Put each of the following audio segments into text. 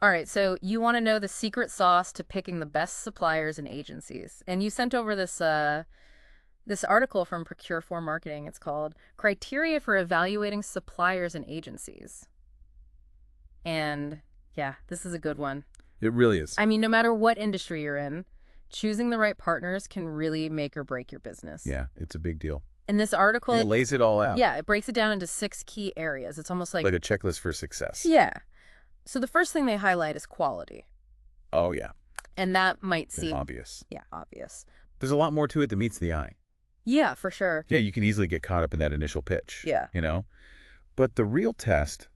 All right, so you want to know the secret sauce to picking the best suppliers and agencies. And you sent over this article from Procure4 Marketing. It's called Criteria for Evaluating Suppliers and Agencies. And yeah, this is a good one. It really is. I mean, no matter what industry you're in, choosing the right partners can really make or break your business. Yeah, it's a big deal. In this article, It lays it all out. yeah, it breaks it down into 6 key areas. It's almost like Like a checklist for success. yeah. So the first thing they highlight is quality. Oh, yeah. And that might It's seem obvious. yeah, obvious. There's a lot more to it than meets the eye. Yeah, for sure. Yeah, you can easily get caught up in that initial pitch. Yeah. You know? But the real test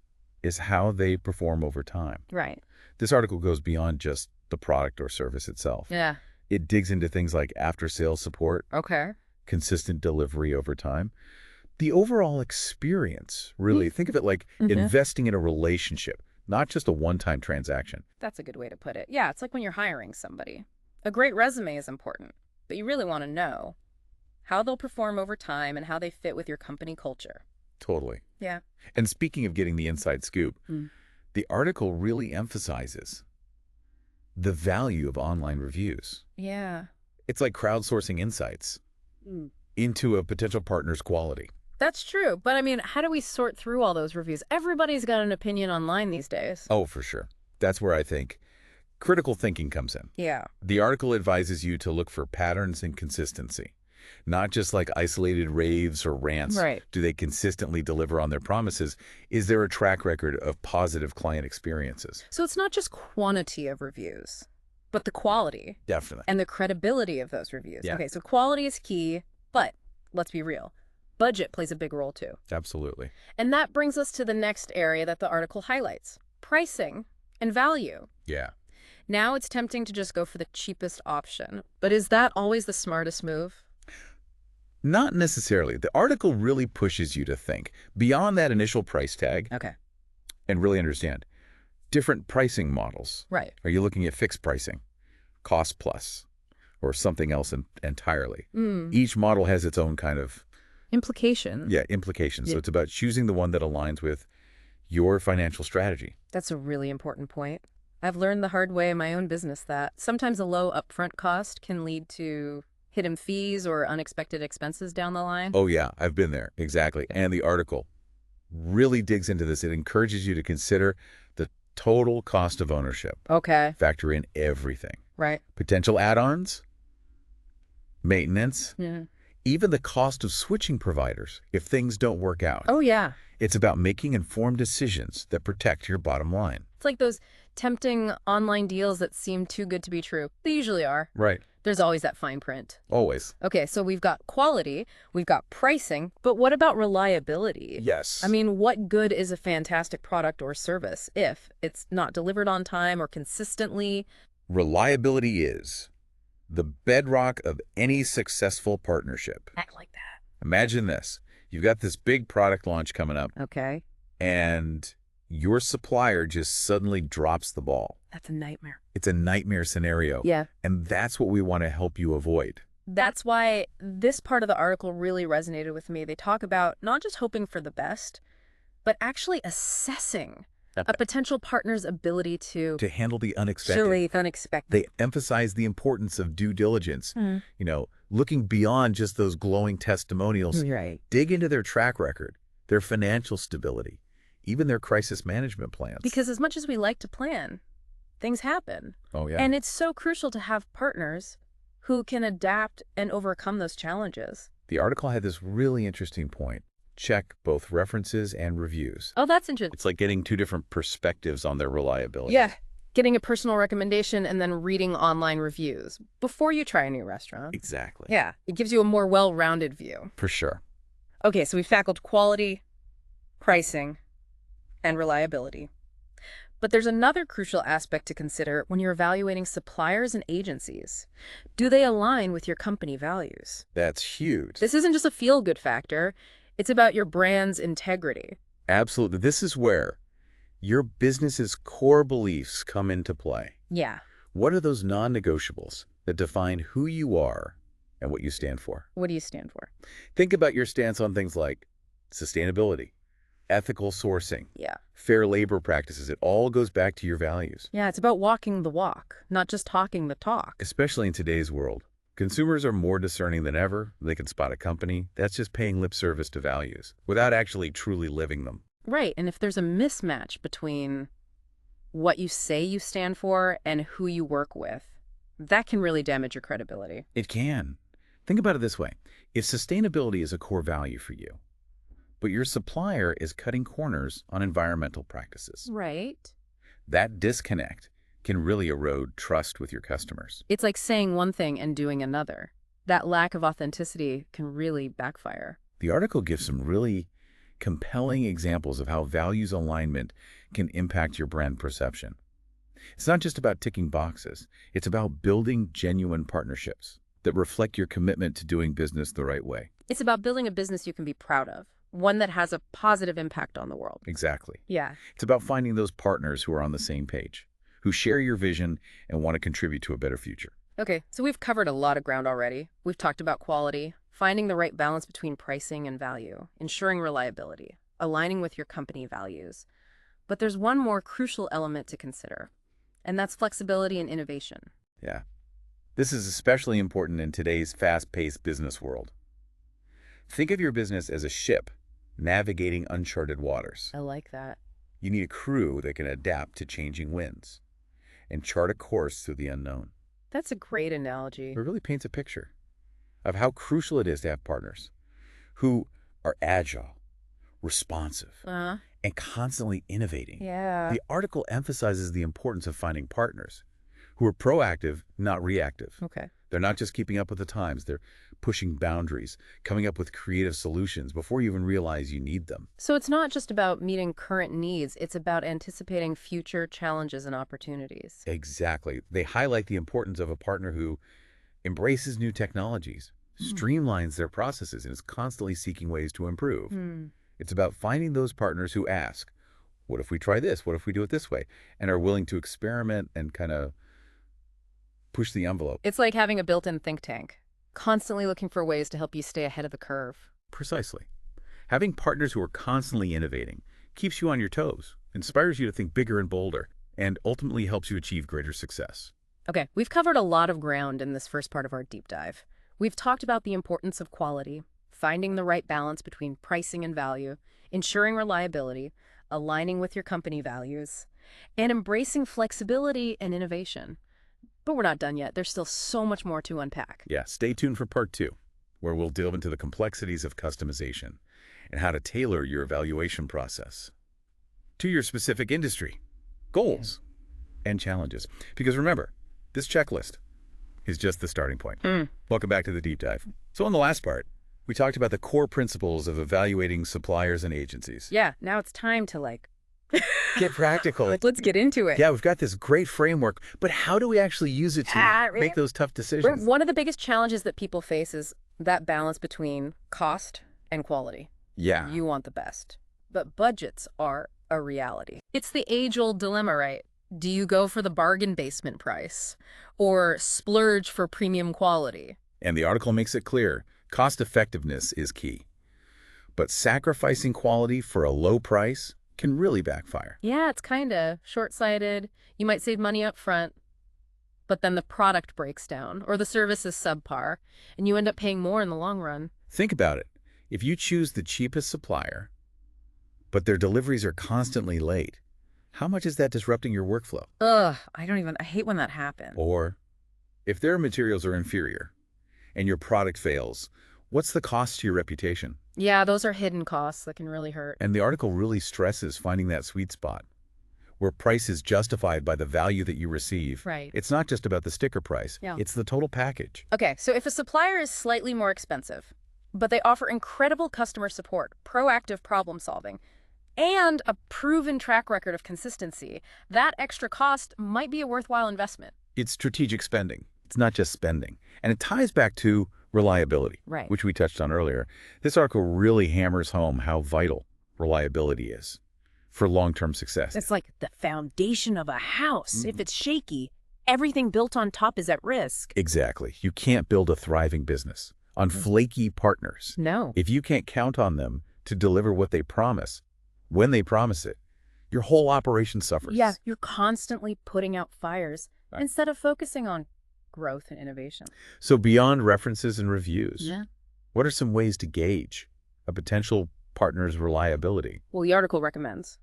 is how they perform over time. Right. This article goes beyond just the product or service itself. Yeah. It digs into things like after-sales support, Okay. consistent delivery over time, the overall experience, really. Think of it like investing in a relationship, not just a one-time transaction. That's a good way to put it. Yeah, it's like when you're hiring somebody. A great resume is important, but you really want to know how they'll perform over time and how they fit with your company culture. Totally. Yeah. And speaking of getting the inside scoop, Mm. the article really emphasizes the value of online reviews. Yeah. It's like crowdsourcing insights into a potential partner's quality. That's true. But I mean, how do we sort through all those reviews? Everybody's got an opinion online these days. Oh, for sure. That's where I think critical thinking comes in. Yeah. The article advises you to look for patterns and consistency, not just like isolated raves or rants. Right. Do they consistently deliver on their promises? Is there a track record of positive client experiences? So it's not just quantity of reviews, but the quality Definitely. and the credibility of those reviews. Yeah. Okay, so quality is key, but let's be real. Budget plays a big role too. Absolutely. And that brings us to the next area that the article highlights, pricing and value. Yeah. Now it's tempting to just go for the cheapest option. But is that always the smartest move? Not necessarily. The article really pushes you to think beyond that initial price tag Okay. and really understand different pricing models. Right. Are you looking at fixed pricing, cost plus, or something else entirely? Each model has its own kind of Implication. implications. So Yeah. it's about choosing the one that aligns with your financial strategy. That's a really important point. I've learned the hard way in my own business that sometimes a low upfront cost can lead to hidden fees or unexpected expenses down the line. Oh, yeah, I've been there. Exactly. And the article really digs into this. It encourages you to consider the total cost of ownership. Okay. Factor in everything. Right. Potential add-ons, maintenance, Yeah. even the cost of switching providers if things don't work out. Oh, yeah. It's about making informed decisions that protect your bottom line. It's like those tempting online deals that seem too good to be true. They usually are. Right. There's always that fine print. Always. Okay, so we've got quality, we've got pricing, but what about reliability? Yes. I mean, what good is a fantastic product or service if it's not delivered on time or consistently? Reliability is the bedrock of any successful partnership. Act like that. Imagine this. You've got this big product launch coming up, Okay. and your supplier just suddenly drops the ball. That's a nightmare. It's a nightmare scenario. Yeah. And that's what we want to help you avoid. That's why this part of the article really resonated with me. They talk about not just hoping for the best, but actually assessing a potential partner's ability to handle the unexpected. surely unexpected. They emphasize the importance of due diligence. You know, looking beyond just those glowing testimonials. Right. Dig into their track record, their financial stability, even their crisis management plans. Because as much as we like to plan, things happen. Oh, yeah. And it's so crucial to have partners who can adapt and overcome those challenges. The article had this really interesting point. Check both references and reviews. Oh, that's interesting. It's like getting two different perspectives on their reliability. Yeah. Getting a personal recommendation and then reading online reviews before you try a new restaurant. Exactly. Yeah. It gives you a more well-rounded view. For sure. Okay, so we've tackled quality, pricing, and reliability. But there's another crucial aspect to consider when you're evaluating suppliers and agencies. Do they align with your company values? That's huge. This isn't just a feel-good factor. It's about your brand's integrity. Absolutely. This is where your business's core beliefs come into play. Yeah. What are those non-negotiables that define who you are and what you stand for? What do you stand for? Think about your stance on things like sustainability, ethical sourcing, Yeah. fair labor practices. It all goes back to your values. Yeah, it's about walking the walk, not just talking the talk. Especially in today's world, consumers are more discerning than ever. They can spot a company that's just paying lip service to values without actually truly living them. Right, and if there's a mismatch between what you say you stand for and who you work with, that can really damage your credibility. It can. Think about it this way. If sustainability is a core value for you, but your supplier is cutting corners on environmental practices, Right. that disconnect can really erode trust with your customers. It's like saying one thing and doing another. That lack of authenticity can really backfire. The article gives some really compelling examples of how values alignment can impact your brand perception. It's not just about ticking boxes. It's about building genuine partnerships that reflect your commitment to doing business the right way. It's about building a business you can be proud of, one that has a positive impact on the world. Exactly. Yeah. It's about finding those partners who are on the same page, who share your vision and want to contribute to a better future. Okay, so we've covered a lot of ground already. We've talked about quality, finding the right balance between pricing and value, ensuring reliability, aligning with your company values. But there's one more crucial element to consider, and that's flexibility and innovation. Yeah. This is especially important in today's fast-paced business world. Think of your business as a ship navigating uncharted waters. I like that. You need a crew that can adapt to changing winds and chart a course through the unknown. That's a great analogy. It really paints a picture of how crucial it is to have partners who are agile, responsive, and constantly innovating. Yeah. The article emphasizes the importance of finding partners who are proactive, not reactive. Okay. They're not just keeping up with the times. They're pushing boundaries, coming up with creative solutions before you even realize you need them. So it's not just about meeting current needs, it's about anticipating future challenges and opportunities. Exactly. They highlight the importance of a partner who embraces new technologies, streamlines their processes, and is constantly seeking ways to improve. It's about finding those partners who ask, what if we try this? What if we do it this way? And are willing to experiment and kind of push the envelope. It's like having a built-in think tank, constantly looking for ways to help you stay ahead of the curve. Precisely. Having partners who are constantly innovating keeps you on your toes, inspires you to think bigger and bolder, and ultimately helps you achieve greater success. Okay, we've covered a lot of ground in this first part of our deep dive. We've talked about the importance of quality, finding the right balance between pricing and value, ensuring reliability, aligning with your company values, and embracing flexibility and innovation. But we're not done yet. There's still so much more to unpack. Yeah, stay tuned for part 2, where we'll delve into the complexities of customization and how to tailor your evaluation process to your specific industry, goals, and challenges. Because remember, this checklist is just the starting point. Welcome back to the deep dive. So in the last part, we talked about the core principles of evaluating suppliers and agencies. Yeah, now it's time to Get practical. let's get into it. Yeah, we've got this great framework, but how do we actually use it to make those tough decisions? One of the biggest challenges that people face is that balance between cost and quality. Yeah. You want the best, but budgets are a reality. It's the age-old dilemma, right? Do you go for the bargain basement price or splurge for premium quality? And the article makes it clear, cost effectiveness is key. But sacrificing quality for a low price can really backfire. Yeah, it's kind of short-sighted. You might save money up front, but then the product breaks down or the service is subpar, and you end up paying more in the long run. Think about it. If you choose the cheapest supplier, but their deliveries are constantly late, how much is that disrupting your workflow? Ugh, I hate when that happens. Or if their materials are inferior and your product fails, what's the cost to your reputation? Yeah, those are hidden costs that can really hurt. And the article really stresses finding that sweet spot where price is justified by the value that you receive. Right. It's not just about the sticker price. Yeah. It's the total package. Okay, so if a supplier is slightly more expensive, but they offer incredible customer support, proactive problem solving, and a proven track record of consistency, that extra cost might be a worthwhile investment. It's strategic spending. It's not just spending. And it ties back to reliability, Right. which we touched on earlier. This article really hammers home how vital reliability is for long-term success. It's like the foundation of a house. If it's shaky, everything built on top is at risk. Exactly. You can't build a thriving business on flaky partners. No. If you can't count on them to deliver what they promise, when they promise it, your whole operation suffers. Yeah, you're constantly putting out fires Right. instead of focusing on growth and innovation. So beyond references and reviews, Yeah. what are some ways to gauge a potential partner's reliability? Well, the article recommends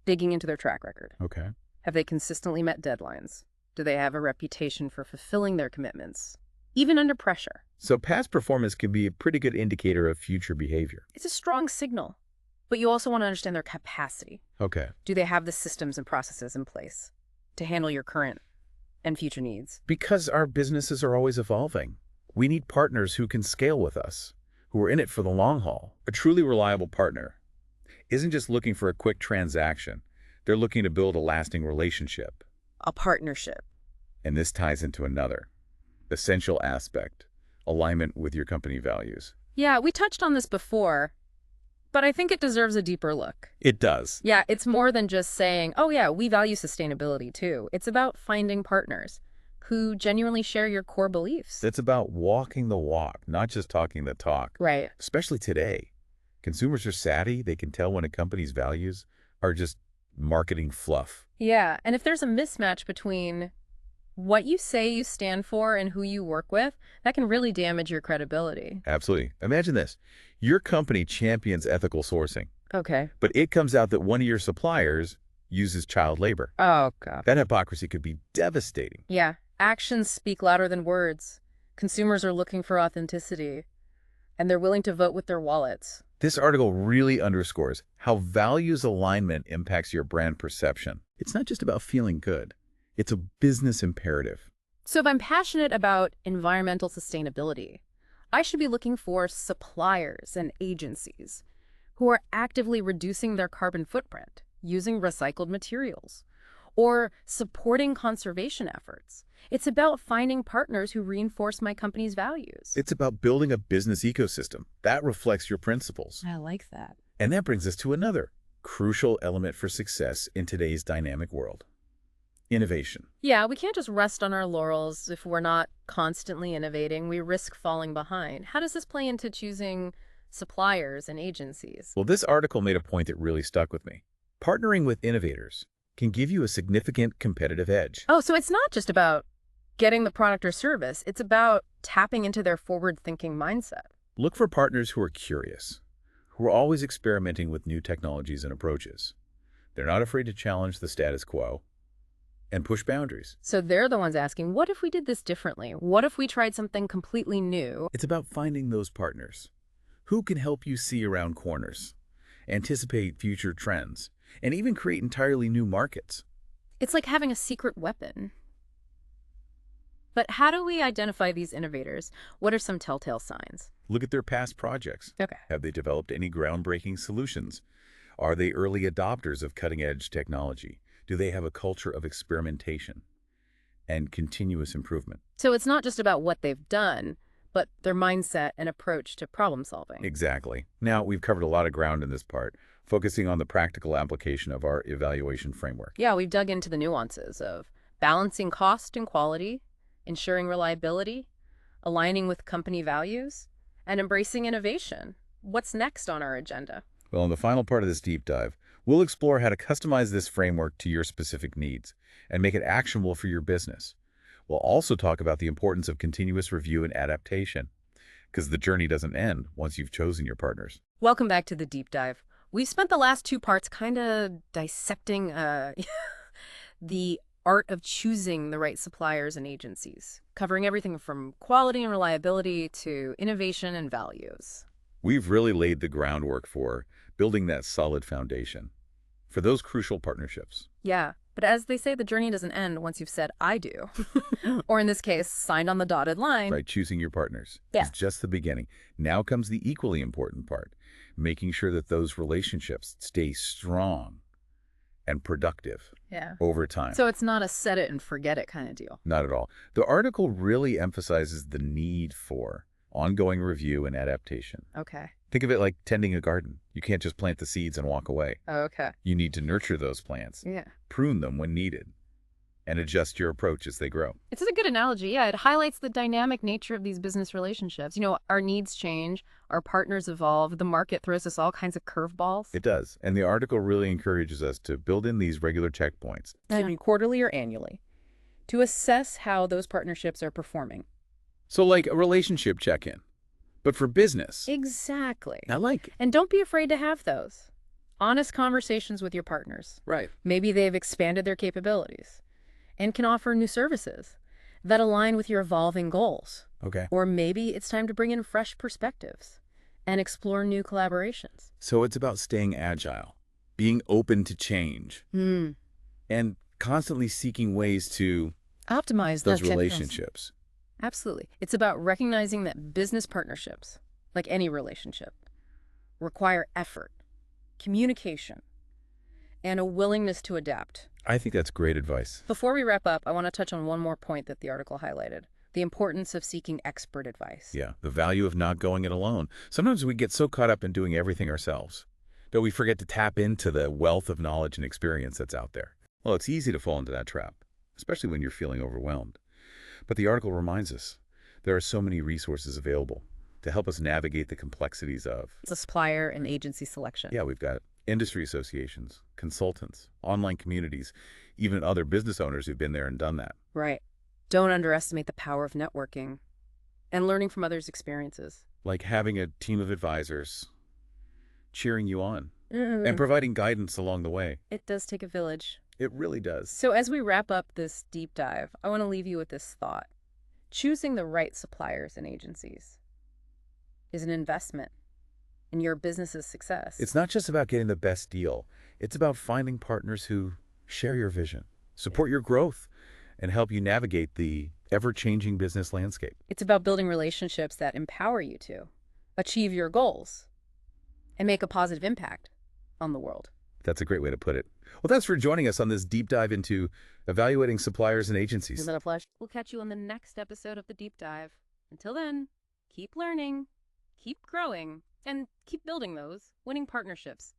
digging into their track record. Okay. Have they consistently met deadlines? Do they have a reputation for fulfilling their commitments, even under pressure? So past performance can be a pretty good indicator of future behavior. It's a strong signal, but you also want to understand their capacity. Okay. Do they have the systems and processes in place to handle your current and future needs? Because our businesses are always evolving, we need partners who can scale with us, who are in it for the long haul. A truly reliable partner isn't just looking for a quick transaction. They're looking to build a lasting relationship. A partnership. And this ties into another essential aspect, alignment with your company values. Yeah, we touched on this before, but I think it deserves a deeper look. It does. Yeah, it's more than just saying, oh yeah, we value sustainability too. It's about finding partners who genuinely share your core beliefs. It's about walking the walk, not just talking the talk. Right. Especially today. Consumers are savvy. They can tell when a company's values are just marketing fluff. Yeah, and if there's a mismatch between what you say you stand for and who you work with, that can really damage your credibility. Absolutely. Imagine this. Your company champions ethical sourcing, Okay. but it comes out that one of your suppliers uses child labor. Oh, God. That hypocrisy could be devastating. Yeah, actions speak louder than words. Consumers are looking for authenticity, and they're willing to vote with their wallets. This article really underscores how values alignment impacts your brand perception. It's not just about feeling good. It's a business imperative. So if I'm passionate about environmental sustainability, I should be looking for suppliers and agencies who are actively reducing their carbon footprint using recycled materials or supporting conservation efforts. It's about finding partners who reinforce my company's values. It's about building a business ecosystem that reflects your principles. I like that. And that brings us to another crucial element for success in today's dynamic world: innovation. Yeah, we can't just rest on our laurels. If we're not constantly innovating, we risk falling behind. How does this play into choosing suppliers and agencies? Well, this article made a point that really stuck with me. Partnering with innovators can give you a significant competitive edge. Oh, so it's not just about getting the product or service. It's about tapping into their forward-thinking mindset. Look for partners who are curious, who are always experimenting with new technologies and approaches. They're not afraid to challenge the status quo and push boundaries. So they're the ones asking, what if we did this differently? What if we tried something completely new? It's about finding those partners who can help you see around corners, anticipate future trends, and even create entirely new markets. It's like having a secret weapon. But how do we identify these innovators? What are some telltale signs? Look at their past projects. Okay. Have they developed any groundbreaking solutions? Are they early adopters of cutting-edge technology? Do they have a culture of experimentation and continuous improvement? So it's not just about what they've done, but their mindset and approach to problem solving. Exactly. Now, we've covered a lot of ground in this part, focusing on the practical application of our evaluation framework. Yeah, we've dug into the nuances of balancing cost and quality, ensuring reliability, aligning with company values, and embracing innovation. What's next on our agenda? Well, in the final part of this deep dive, we'll explore how to customize this framework to your specific needs and make it actionable for your business. We'll also talk about the importance of continuous review and adaptation, because the journey doesn't end once you've chosen your partners. Welcome back to the deep dive. We've spent the last two parts kind of dissecting the art of choosing the right suppliers and agencies, covering everything from quality and reliability to innovation and values. We've really laid the groundwork for building that solid foundation for those crucial partnerships. Yeah, but as they say, the journey doesn't end once you've said, I do. Or in this case, signed on the dotted line. Right, choosing your partners Yeah. is just the beginning. Now comes the equally important part, making sure that those relationships stay strong and productive Yeah. over time. So it's not a set it and forget it kind of deal. Not at all. The article really emphasizes the need for ongoing review and adaptation. Okay. Think of it like tending a garden. You can't just plant the seeds and walk away. Okay. You need to nurture those plants, Yeah. prune them when needed, and adjust your approach as they grow. It's a good analogy. Yeah, it highlights the dynamic nature of these business relationships. Our needs change, our partners evolve, the market throws us all kinds of curveballs. It does. And the article really encourages us to build in these regular checkpoints. Maybe quarterly or annually, to assess how those partnerships are performing. So like a relationship check-in, but for business. Exactly. I like it. And don't be afraid to have those. Honest conversations with your partners. Right. Maybe they've expanded their capabilities and can offer new services that align with your evolving goals. Okay. Or maybe it's time to bring in fresh perspectives and explore new collaborations. So it's about staying agile, being open to change, and constantly seeking ways to Optimize those relationships. Absolutely. It's about recognizing that business partnerships, like any relationship, require effort, communication, and a willingness to adapt. I think that's great advice. Before we wrap up, I want to touch on one more point that the article highlighted: the importance of seeking expert advice. Yeah, the value of not going it alone. Sometimes we get so caught up in doing everything ourselves that we forget to tap into the wealth of knowledge and experience that's out there. Well, it's easy to fall into that trap, especially when you're feeling overwhelmed. But the article reminds us there are so many resources available to help us navigate the complexities of. It's a supplier and agency selection. Yeah, we've got industry associations, consultants, online communities, even other business owners who've been there and done that. Right. Don't underestimate the power of networking and learning from others' experiences. Like having a team of advisors cheering you on and providing guidance along the way. It does take a village. It really does. So as we wrap up this deep dive, I want to leave you with this thought. Choosing the right suppliers and agencies is an investment in your business's success. It's not just about getting the best deal. It's about finding partners who share your vision, support your growth, and help you navigate the ever-changing business landscape. It's about building relationships that empower you to achieve your goals and make a positive impact on the world. That's a great way to put it. Well, thanks for joining us on this deep dive into evaluating suppliers and agencies. Isn't that a pleasure? We'll catch you on the next episode of The Deep Dive. Until then, keep learning, keep growing, and keep building those winning partnerships.